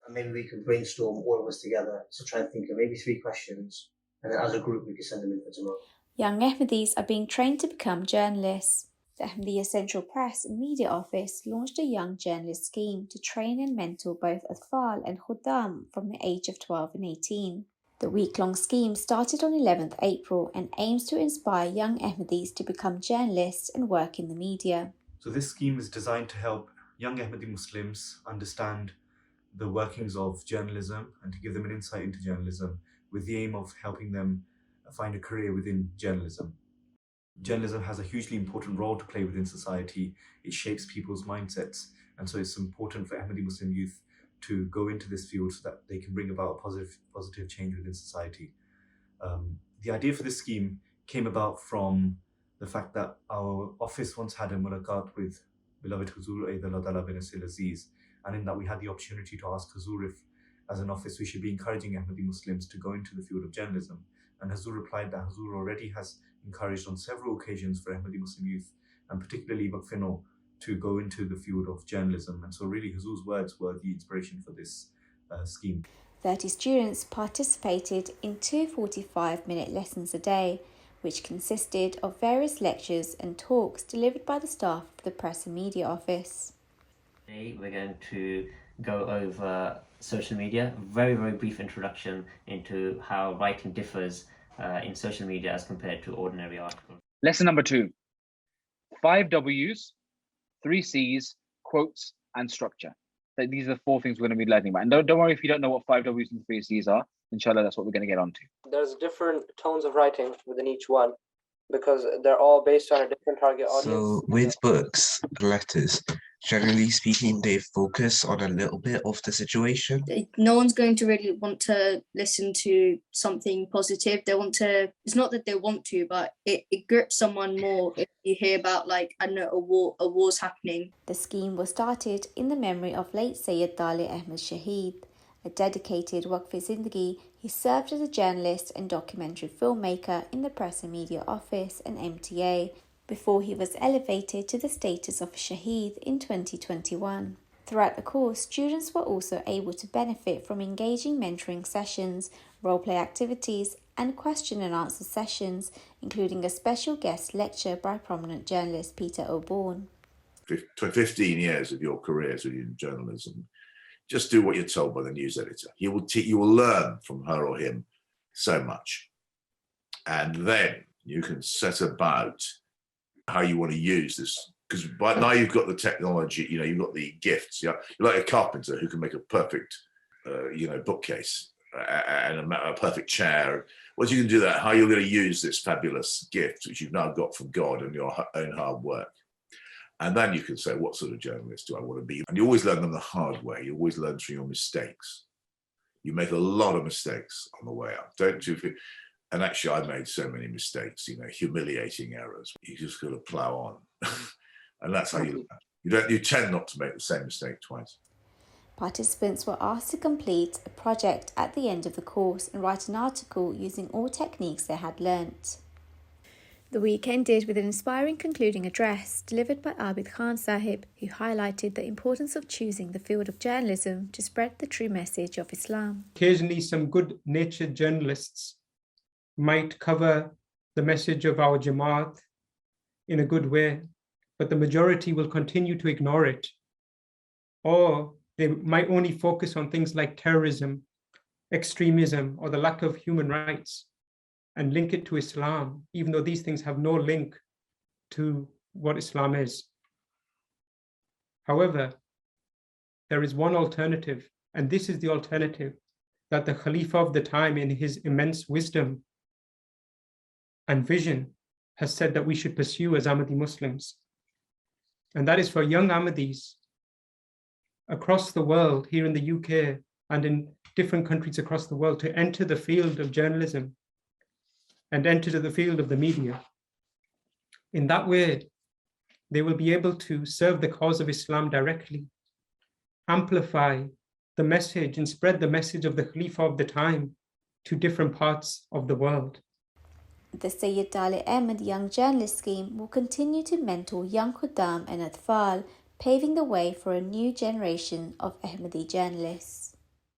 and maybe we can brainstorm all of us together. So try and think of maybe 3 questions, and then as a group we can send them in for tomorrow. Young Ahmadis are being trained to become journalists. The Ahmadiyya Central Press and Media Office launched a young journalist scheme to train and mentor both Atfal and Khuddam from the age of 12 and 18. The week-long scheme started on 11th April and aims to inspire young Ahmadis to become journalists and work in the media. So this scheme is designed to help young Ahmadi Muslims understand the workings of journalism and to give them an insight into journalism with the aim of helping them find a career within journalism. Journalism has a hugely important role to play within society. It shapes people's mindsets, and so it's important for Ahmadi Muslim youth to go into this field so that they can bring about a positive change within society. The idea for this scheme came about from the fact that our office once had a mulaqat with beloved Huzur Aidallah bin Asil Aziz, and in that we had the opportunity to ask Huzur if, as an office, we should be encouraging Ahmadi Muslims to go into the field of journalism. And Huzur replied that Huzur already has encouraged on several occasions for Ahmadi Muslim youth, and particularly Waqf-e-Nau, to go into the field of journalism. And so really Huzur's words were the inspiration for this scheme. 30 students participated in 2 45-minute lessons a day, which consisted of various lectures and talks delivered by the staff of the Press and Media Office. Today we're going to go over social media, very brief introduction into how writing differs in social media as compared to ordinary articles. Lesson number 2, 5 W's, 3 C's, quotes, and structure. These are the 4 things we're going to be learning about. And don't worry if you don't know what 5 W's and 3 C's are. Inshallah, that's what we're going to get onto. There's different tones of writing within each one because they're all based on a different target audience. So with books, letters, generally speaking, they focus on a little bit of the situation. No one's going to really want to listen to something positive. They want to, it's not that they want to, but it grips someone more if you hear about, like, I don't know, a war's happening. The scheme was started in the memory of late Syed Taalay Ahmed Shaheed. A dedicated Waqf-e-Zindagi, he served as a journalist and documentary filmmaker in the Press and Media Office and MTA before he was elevated to the status of a Shaheed in 2021. Throughout the course, students were also able to benefit from engaging mentoring sessions, role-play activities, and question and answer sessions, including a special guest lecture by prominent journalist Peter O'Bourne. 15 years of your career in journalism, just do what you're told by the news editor. You will learn from her or him so much. And then you can set about how you want to use this. Because by now you've got the technology, you've got the gifts. You're like a carpenter who can make a perfect, bookcase and a perfect chair. Once you can do that, how you're going to use this fabulous gift, which you've now got from God and your own hard work. And then you can say, what sort of journalist do I want to be? And you always learn them the hard way. You always learn through your mistakes. You make a lot of mistakes on the way up, don't you? And actually, I made so many mistakes, humiliating errors. You just got to plow on. And that's how you learn. You tend not to make the same mistake twice. Participants were asked to complete a project at the end of the course and write an article using all techniques they had learnt. The week ended with an inspiring concluding address delivered by Abid Khan Sahib, who highlighted the importance of choosing the field of journalism to spread the true message of Islam. Occasionally, some good-natured journalists might cover the message of our Jamaat in a good way, but the majority will continue to ignore it. Or they might only focus on things like terrorism, extremism, or the lack of human rights, and link it to Islam, even though these things have no link to what Islam is. However, there is one alternative, and this is the alternative that the Khalifa of the time, in his immense wisdom and vision, has said that we should pursue as Ahmadi Muslims. And that is for young Ahmadis across the world, here in the UK and in different countries across the world, to enter the field of journalism and enter the field of the media. In that way, they will be able to serve the cause of Islam directly, amplify the message and spread the message of the Khalifa of the time to different parts of the world. The Syed Taalay Ahmed Young Journalist Scheme will continue to mentor young Khuddam and Atfal, paving the way for a new generation of Ahmadi journalists.